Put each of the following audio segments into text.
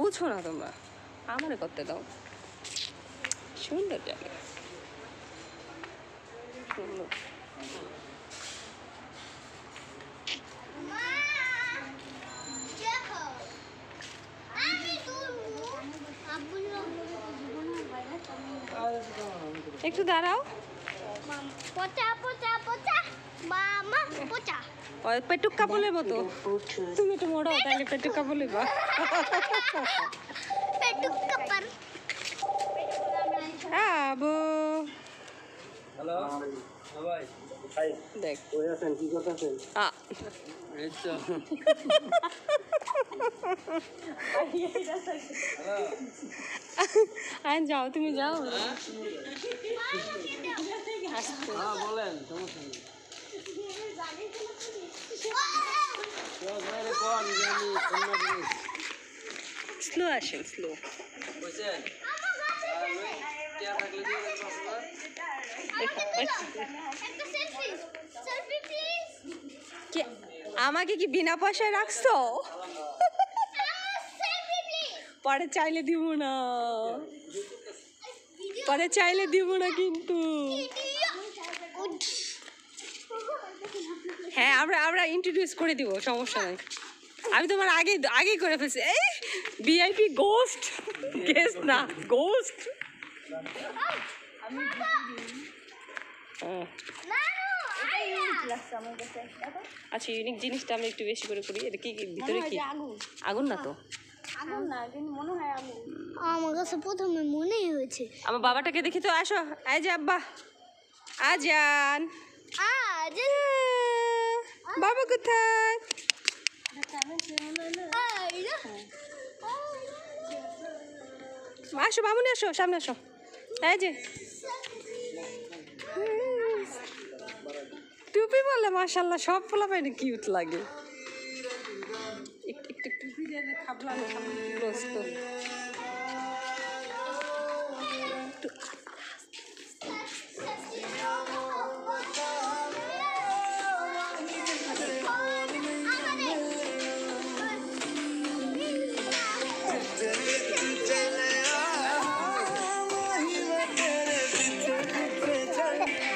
বুঝো না তোমরা, আমারে করতে দাও। সুন্দর জায়গা, সুন্দর। একটু দাঁড়াও। পেটুক্কা বলে মতো তুমি একটু মোড়ো, তাহলে পেটুক্কা বলে বা আবো। হ্যালো ভাই, দেখ কই আছেন, কি করতেছেন? এই তো যাও, তুমি যাও। হ্যাঁ বলেন, সমস্যা নেই। স্লো আসেন, স্লো। আমাকে কি বিনা পয়সায় রাখছো? পরে চাইলে দিব না, পরে চাইলে দিব না কিন্তু। হ্যাঁ, আমরা ইন্ট্রোডিউস করে দিব, সমস্যা নাই। আমি তোমার আগেই করে ফেলছি। এই ভিআইপি গোস্ট, গেস্ট না গোস্ট। আচ্ছা, ইউনিক জিনিসটা আমরা একটু বেশি করে করি। এটা কি ভিতরে কি আগুন? না তো, আমার কাছে প্রথমে মনেই হয়েছে। আমার বাবাটাকে দেখি তো। আসো, এই যে আব্বা, আজান। বাবা কোথায়? আসো মামুনি, আসো, সামনে আসো। এই যে টুপি বললে মাশাআল্লাহ, সব পোলা পাইনি কিউট লাগে। একটু একটু টুপি দিয়ে খাবলাম ক্লোজ তো।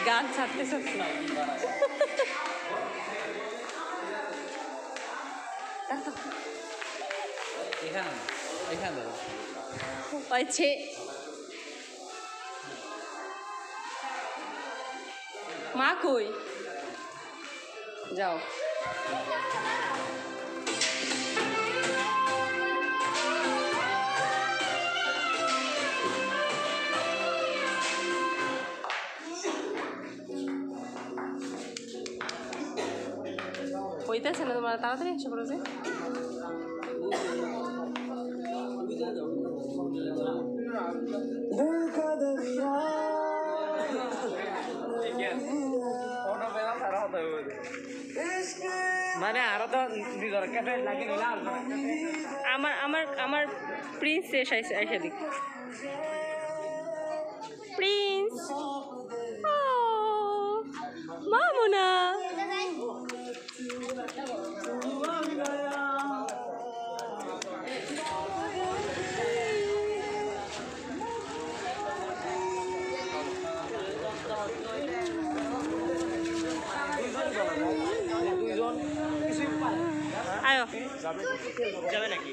গান ছাড়তে ছাড়তে হয়েছে। মা কই? যাও। হইতেছে না তোমার, তাড়াতাড়ি এসে পড়ো যে। মানে আরো তো আমার প্রিন্স এসে দিক। প্রিন্স, মামুনা। আয়ো, যাবে নাকি?